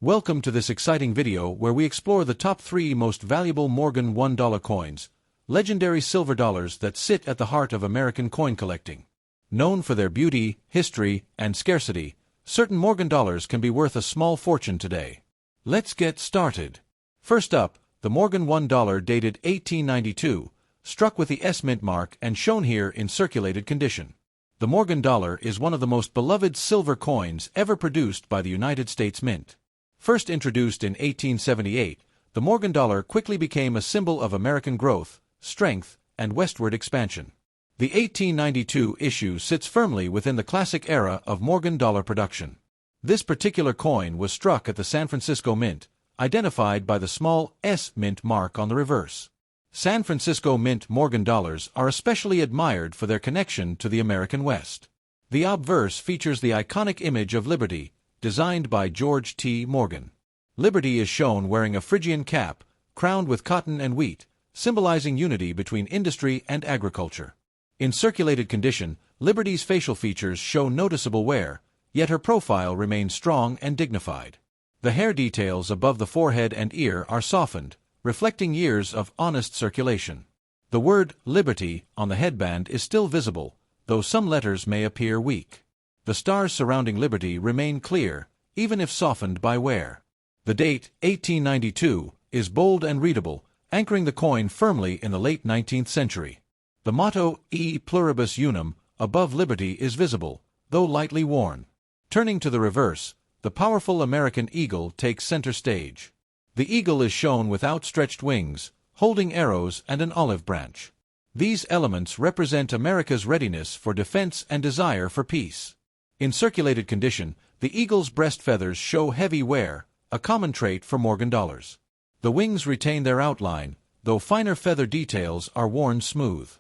Welcome to this exciting video where we explore the top 3 most valuable Morgan $1 coins, legendary silver dollars that sit at the heart of American coin collecting. Known for their beauty, history, and scarcity, certain Morgan dollars can be worth a small fortune today. Let's get started. First up, the Morgan $1 dated 1892, struck with the S mint mark and shown here in circulated condition. The Morgan dollar is one of the most beloved silver coins ever produced by the United States Mint. First introduced in 1878, the Morgan dollar quickly became a symbol of American growth, strength, and westward expansion. The 1892 issue sits firmly within the classic era of Morgan dollar production. This particular coin was struck at the San Francisco Mint, identified by the small S mint mark on the reverse. San Francisco Mint Morgan dollars are especially admired for their connection to the American West. The obverse features the iconic image of Liberty, designed by George T. Morgan. Liberty is shown wearing a Phrygian cap, crowned with cotton and wheat, symbolizing unity between industry and agriculture. In circulated condition, Liberty's facial features show noticeable wear, yet her profile remains strong and dignified. The hair details above the forehead and ear are softened, reflecting years of honest circulation. The word Liberty on the headband is still visible, though some letters may appear weak. The stars surrounding Liberty remain clear, even if softened by wear. The date, 1892, is bold and readable, anchoring the coin firmly in the late 19th century. The motto, E pluribus unum, above Liberty is visible, though lightly worn. Turning to the reverse, the powerful American eagle takes center stage. The eagle is shown with outstretched wings, holding arrows and an olive branch. These elements represent America's readiness for defense and desire for peace. In circulated condition, the eagle's breast feathers show heavy wear, a common trait for Morgan dollars. The wings retain their outline, though finer feather details are worn smooth.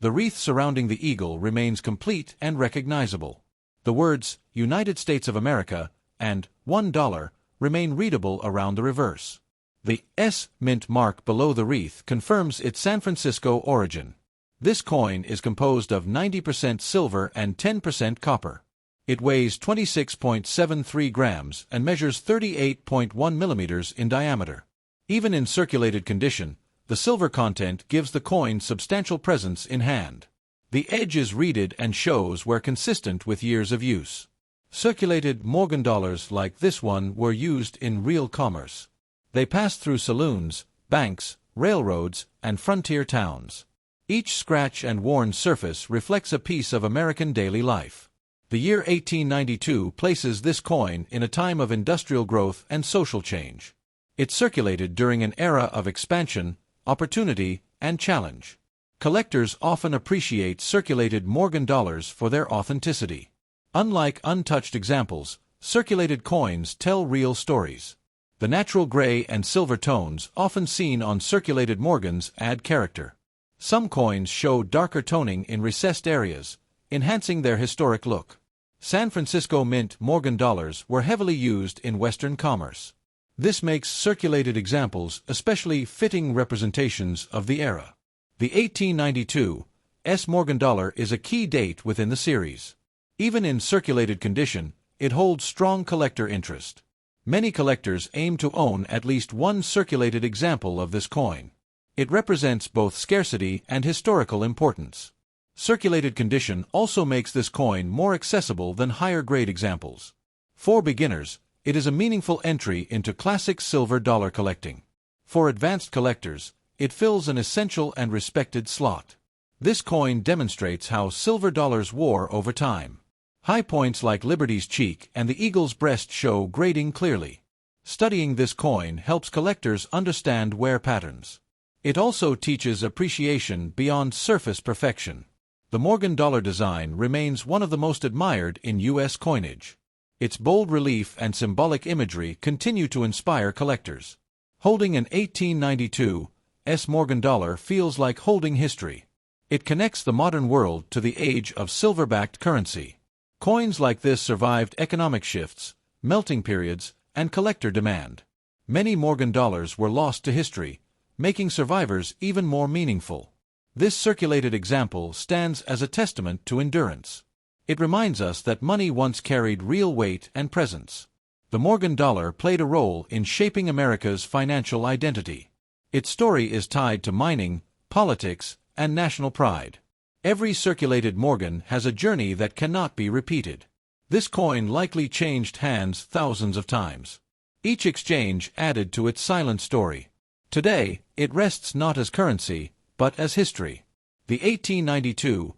The wreath surrounding the eagle remains complete and recognizable. The words, United States of America, and $1 remain readable around the reverse. The S mint mark below the wreath confirms its San Francisco origin. This coin is composed of 90% silver and 10% copper. It weighs 26.73 grams and measures 38.1 millimeters in diameter. Even in circulated condition, the silver content gives the coin substantial presence in hand. The edge is reeded and shows wear consistent with years of use. Circulated Morgan dollars like this one were used in real commerce. They passed through saloons, banks, railroads, and frontier towns. Each scratch and worn surface reflects a piece of American daily life. The year 1892 places this coin in a time of industrial growth and social change. It circulated during an era of expansion, opportunity, and challenge. Collectors often appreciate circulated Morgan dollars for their authenticity. Unlike untouched examples, circulated coins tell real stories. The natural gray and silver tones often seen on circulated Morgans add character. Some coins show darker toning in recessed areas, enhancing their historic look. San Francisco Mint Morgan dollars were heavily used in Western commerce. This makes circulated examples especially fitting representations of the era. The 1892 S Morgan dollar is a key date within the series. Even in circulated condition, it holds strong collector interest. Many collectors aim to own at least one circulated example of this coin. It represents both scarcity and historical importance. Circulated condition also makes this coin more accessible than higher-grade examples. For beginners, it is a meaningful entry into classic silver dollar collecting. For advanced collectors, it fills an essential and respected slot. This coin demonstrates how silver dollars wore over time. High points like Liberty's cheek and the eagle's breast show grading clearly. Studying this coin helps collectors understand wear patterns. It also teaches appreciation beyond surface perfection. The Morgan dollar design remains one of the most admired in U.S. coinage. Its bold relief and symbolic imagery continue to inspire collectors. Holding an 1892 S Morgan dollar feels like holding history. It connects the modern world to the age of silver-backed currency. Coins like this survived economic shifts, melting periods, and collector demand. Many Morgan dollars were lost to history, making survivors even more meaningful. This circulated example stands as a testament to endurance. It reminds us that money once carried real weight and presence. The Morgan dollar played a role in shaping America's financial identity. Its story is tied to mining, politics, and national pride. Every circulated Morgan has a journey that cannot be repeated. This coin likely changed hands thousands of times. Each exchange added to its silent story. Today, it rests not as currency, but as history. The 1892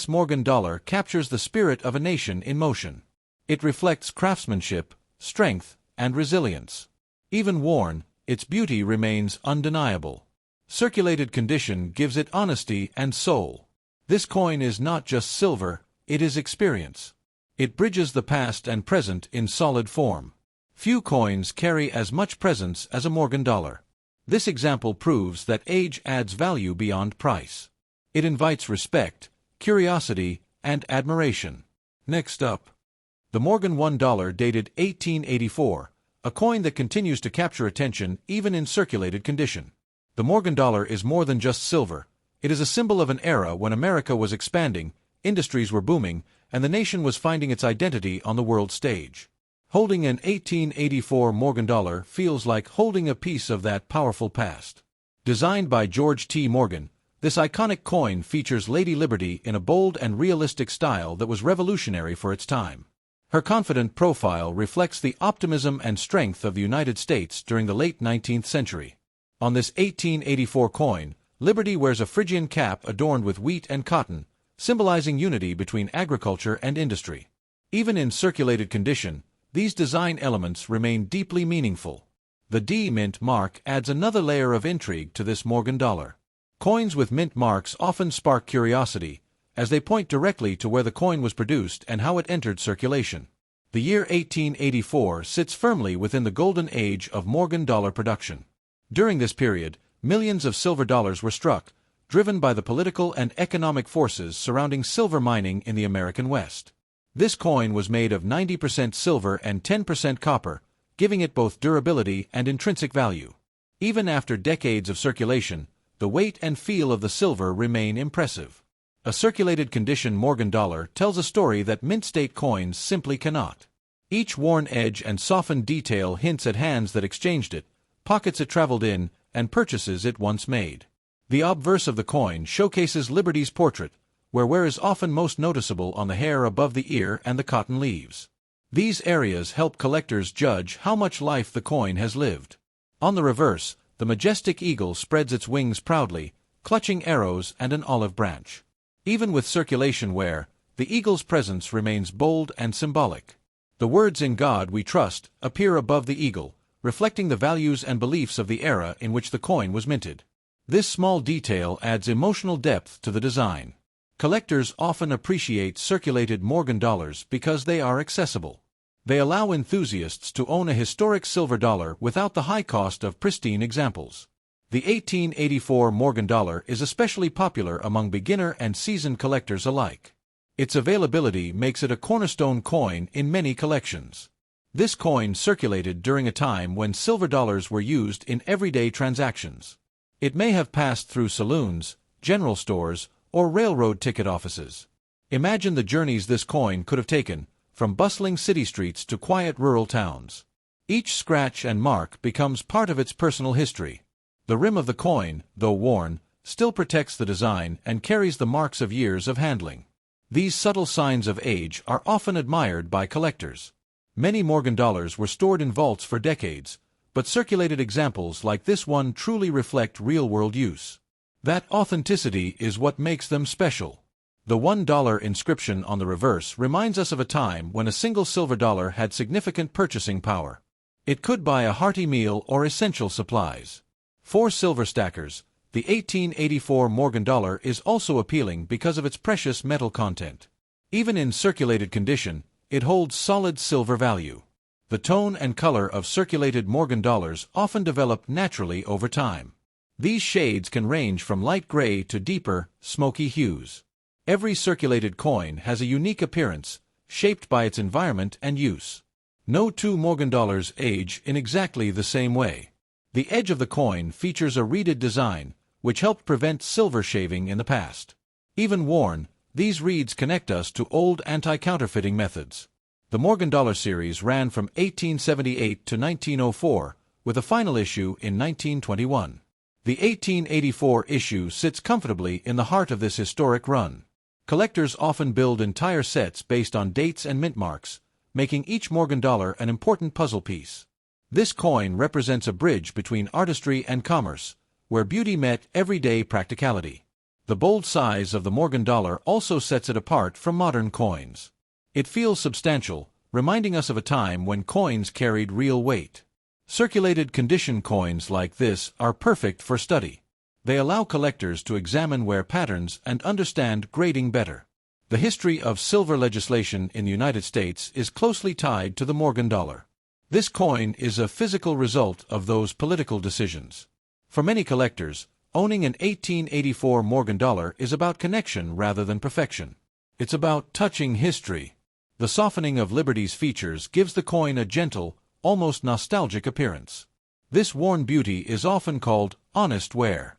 Morgan dollar captures the spirit of a nation in motion. It reflects craftsmanship, strength, and resilience. Even worn, its beauty remains undeniable. Circulated condition gives it honesty and soul. This coin is not just silver, it is experience. It bridges the past and present in solid form. Few coins carry as much presence as a Morgan dollar. This example proves that age adds value beyond price. It invites respect, curiosity, and admiration. Next up, the Morgan $1 dated 1884, a coin that continues to capture attention even in circulated condition. The Morgan dollar is more than just silver. It is a symbol of an era when America was expanding, industries were booming, and the nation was finding its identity on the world stage. Holding an 1884 Morgan dollar feels like holding a piece of that powerful past. Designed by George T. Morgan, this iconic coin features Lady Liberty in a bold and realistic style that was revolutionary for its time. Her confident profile reflects the optimism and strength of the United States during the late 19th century. On this 1884 coin, Liberty wears a Phrygian cap adorned with wheat and cotton, symbolizing unity between agriculture and industry. Even in circulated condition, these design elements remain deeply meaningful. The D mint mark adds another layer of intrigue to this Morgan dollar. Coins with mint marks often spark curiosity, as they point directly to where the coin was produced and how it entered circulation. The year 1884 sits firmly within the golden age of Morgan dollar production. During this period, millions of silver dollars were struck, driven by the political and economic forces surrounding silver mining in the American West. This coin was made of 90% silver and 10% copper, giving it both durability and intrinsic value. Even after decades of circulation, the weight and feel of the silver remain impressive. A circulated condition Morgan dollar tells a story that mint state coins simply cannot. Each worn edge and softened detail hints at hands that exchanged it, pockets it traveled in, and purchases it once made. The obverse of the coin showcases Liberty's portrait, where wear is often most noticeable on the hair above the ear and the cotton leaves. These areas help collectors judge how much life the coin has lived. On the reverse, the majestic eagle spreads its wings proudly, clutching arrows and an olive branch. Even with circulation wear, the eagle's presence remains bold and symbolic. The words "In God We Trust" appear above the eagle, reflecting the values and beliefs of the era in which the coin was minted. This small detail adds emotional depth to the design. Collectors often appreciate circulated Morgan dollars because they are accessible. They allow enthusiasts to own a historic silver dollar without the high cost of pristine examples. The 1884 Morgan dollar is especially popular among beginner and seasoned collectors alike. Its availability makes it a cornerstone coin in many collections. This coin circulated during a time when silver dollars were used in everyday transactions. It may have passed through saloons, general stores, or railroad ticket offices. Imagine the journeys this coin could have taken, from bustling city streets to quiet rural towns. Each scratch and mark becomes part of its personal history. The rim of the coin, though worn, still protects the design and carries the marks of years of handling. These subtle signs of age are often admired by collectors. Many Morgan dollars were stored in vaults for decades, but circulated examples like this one truly reflect real-world use. That authenticity is what makes them special. The $1 inscription on the reverse reminds us of a time when a single silver dollar had significant purchasing power. It could buy a hearty meal or essential supplies. For silver stackers, the 1884 Morgan dollar is also appealing because of its precious metal content. Even in circulated condition, it holds solid silver value. The tone and color of circulated Morgan dollars often develop naturally over time. These shades can range from light gray to deeper, smoky hues. Every circulated coin has a unique appearance, shaped by its environment and use. No two Morgan dollars age in exactly the same way. The edge of the coin features a reeded design, which helped prevent silver shaving in the past. Even worn, these reeds connect us to old anti-counterfeiting methods. The Morgan Dollar series ran from 1878 to 1904, with a final issue in 1921. The 1884 issue sits comfortably in the heart of this historic run. Collectors often build entire sets based on dates and mint marks, making each Morgan dollar an important puzzle piece. This coin represents a bridge between artistry and commerce, where beauty met everyday practicality. The bold size of the Morgan dollar also sets it apart from modern coins. It feels substantial, reminding us of a time when coins carried real weight. Circulated condition coins like this are perfect for study. They allow collectors to examine wear patterns and understand grading better. The history of silver legislation in the United States is closely tied to the Morgan dollar. This coin is a physical result of those political decisions. For many collectors, owning an 1884 Morgan dollar is about connection rather than perfection. It's about touching history. The softening of Liberty's features gives the coin a gentle, almost nostalgic appearance. This worn beauty is often called honest wear.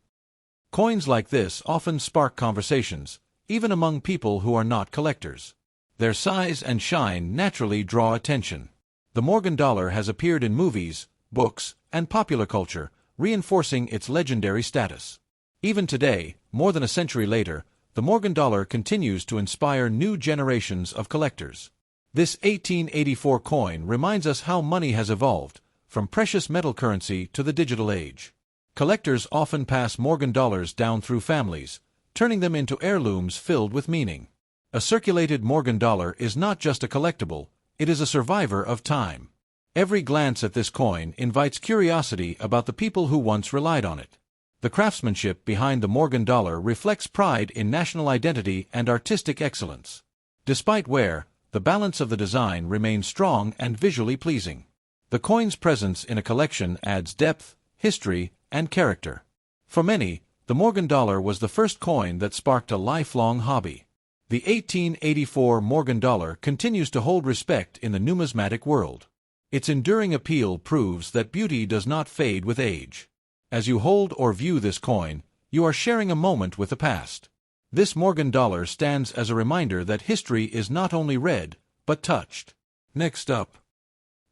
Coins like this often spark conversations, even among people who are not collectors. Their size and shine naturally draw attention. The Morgan dollar has appeared in movies, books, and popular culture, reinforcing its legendary status. Even today, more than a century later, the Morgan dollar continues to inspire new generations of collectors. This 1884 coin reminds us how money has evolved, from precious metal currency to the digital age. Collectors often pass Morgan dollars down through families, turning them into heirlooms filled with meaning. A circulated Morgan dollar is not just a collectible, it is a survivor of time. Every glance at this coin invites curiosity about the people who once relied on it. The craftsmanship behind the Morgan dollar reflects pride in national identity and artistic excellence. Despite wear, the balance of the design remains strong and visually pleasing. The coin's presence in a collection adds depth, history, and character. For many, the Morgan dollar was the first coin that sparked a lifelong hobby. The 1884 Morgan dollar continues to hold respect in the numismatic world. Its enduring appeal proves that beauty does not fade with age. As you hold or view this coin, you are sharing a moment with the past. This Morgan dollar stands as a reminder that history is not only read, but touched. Next up,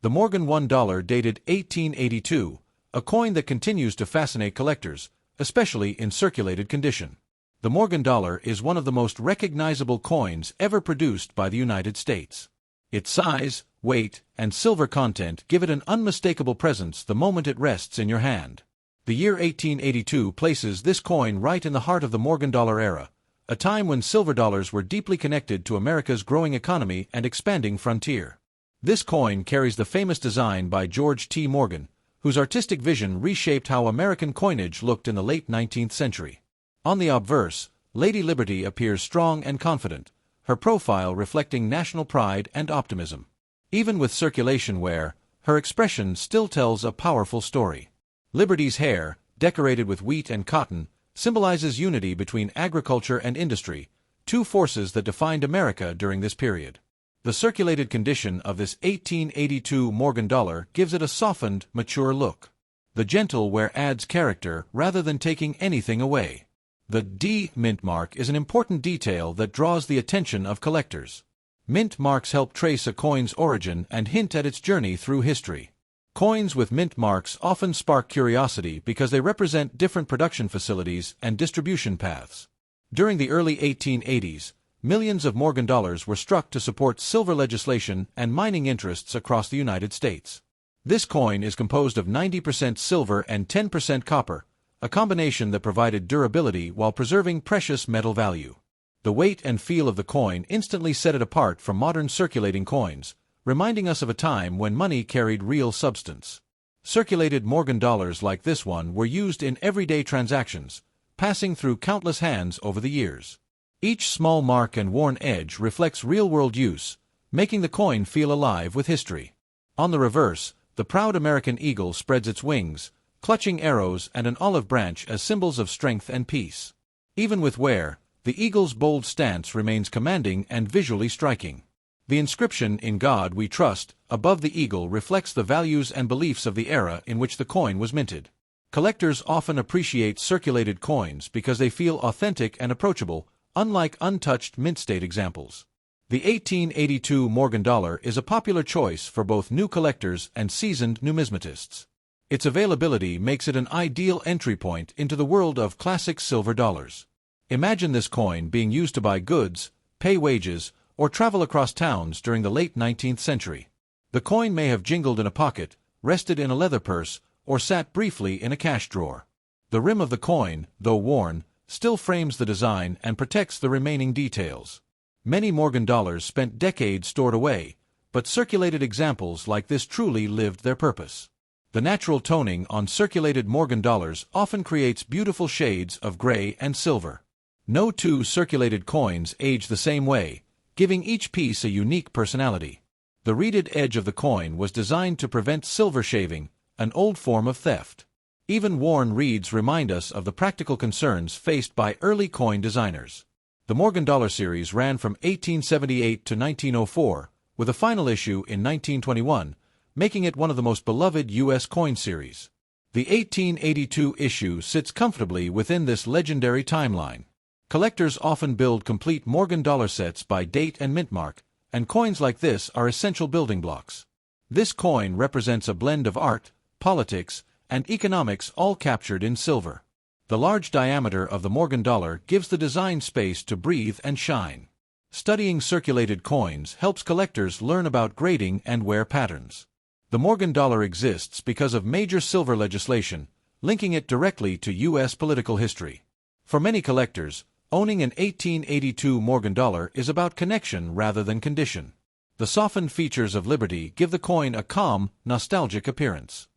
the Morgan $1 dated 1882, a coin that continues to fascinate collectors, especially in circulated condition. The Morgan dollar is one of the most recognizable coins ever produced by the United States. Its size, weight, and silver content give it an unmistakable presence the moment it rests in your hand. The year 1882 places this coin right in the heart of the Morgan dollar era, a time when silver dollars were deeply connected to America's growing economy and expanding frontier. This coin carries the famous design by George T. Morgan, whose artistic vision reshaped how American coinage looked in the late 19th century. On the obverse, Lady Liberty appears strong and confident, her profile reflecting national pride and optimism. Even with circulation wear, her expression still tells a powerful story. Liberty's hair, decorated with wheat and cotton, symbolizes unity between agriculture and industry, two forces that defined America during this period. The circulated condition of this 1882 Morgan dollar gives it a softened, mature look. The gentle wear adds character rather than taking anything away. The D mint mark is an important detail that draws the attention of collectors. Mint marks help trace a coin's origin and hint at its journey through history. Coins with mint marks often spark curiosity because they represent different production facilities and distribution paths. During the early 1880s, millions of Morgan dollars were struck to support silver legislation and mining interests across the United States. This coin is composed of 90% silver and 10% copper, a combination that provided durability while preserving precious metal value. The weight and feel of the coin instantly set it apart from modern circulating coins, reminding us of a time when money carried real substance. Circulated Morgan dollars like this one were used in everyday transactions, passing through countless hands over the years. Each small mark and worn edge reflects real-world use, making the coin feel alive with history. On the reverse, the proud American eagle spreads its wings, clutching arrows and an olive branch as symbols of strength and peace. Even with wear, the eagle's bold stance remains commanding and visually striking. The inscription "In God We Trust" above the eagle reflects the values and beliefs of the era in which the coin was minted. Collectors often appreciate circulated coins because they feel authentic and approachable, unlike untouched mint-state examples. The 1882 Morgan dollar is a popular choice for both new collectors and seasoned numismatists. Its availability makes it an ideal entry point into the world of classic silver dollars. Imagine this coin being used to buy goods, pay wages, or travel across towns during the late 19th century. The coin may have jingled in a pocket, rested in a leather purse, or sat briefly in a cash drawer. The rim of the coin, though worn, still frames the design and protects the remaining details. Many Morgan dollars spent decades stored away, but circulated examples like this truly lived their purpose. The natural toning on circulated Morgan dollars often creates beautiful shades of gray and silver. No two circulated coins age the same way, giving each piece a unique personality. The reeded edge of the coin was designed to prevent silver shaving, an old form of theft. Even worn reeds remind us of the practical concerns faced by early coin designers. The Morgan dollar series ran from 1878 to 1904, with a final issue in 1921, making it one of the most beloved U.S. coin series. The 1882 issue sits comfortably within this legendary timeline. Collectors often build complete Morgan dollar sets by date and mint mark, and coins like this are essential building blocks. This coin represents a blend of art, politics, and economics all captured in silver. The large diameter of the Morgan dollar gives the design space to breathe and shine. Studying circulated coins helps collectors learn about grading and wear patterns. The Morgan dollar exists because of major silver legislation, linking it directly to U.S. political history. For many collectors, owning an 1882 Morgan dollar is about connection rather than condition. The softened features of Liberty give the coin a calm, nostalgic appearance.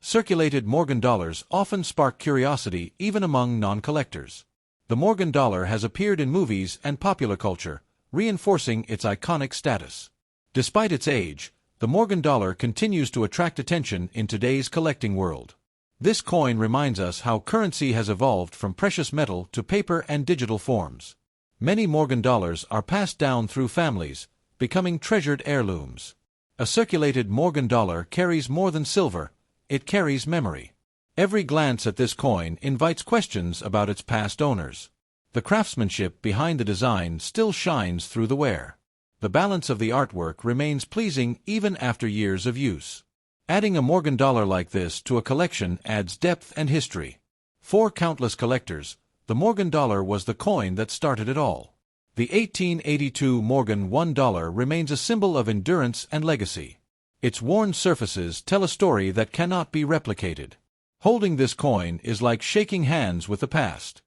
Circulated Morgan dollars often spark curiosity even among non-collectors. The Morgan dollar has appeared in movies and popular culture, reinforcing its iconic status. Despite its age, the Morgan dollar continues to attract attention in today's collecting world. This coin reminds us how currency has evolved from precious metal to paper and digital forms. Many Morgan dollars are passed down through families, becoming treasured heirlooms. A circulated Morgan dollar carries more than silver, it carries memory. Every glance at this coin invites questions about its past owners. The craftsmanship behind the design still shines through the wear. The balance of the artwork remains pleasing even after years of use. Adding a Morgan dollar like this to a collection adds depth and history. For countless collectors, the Morgan dollar was the coin that started it all. The 1882 Morgan $1 remains a symbol of endurance and legacy. Its worn surfaces tell a story that cannot be replicated. Holding this coin is like shaking hands with the past.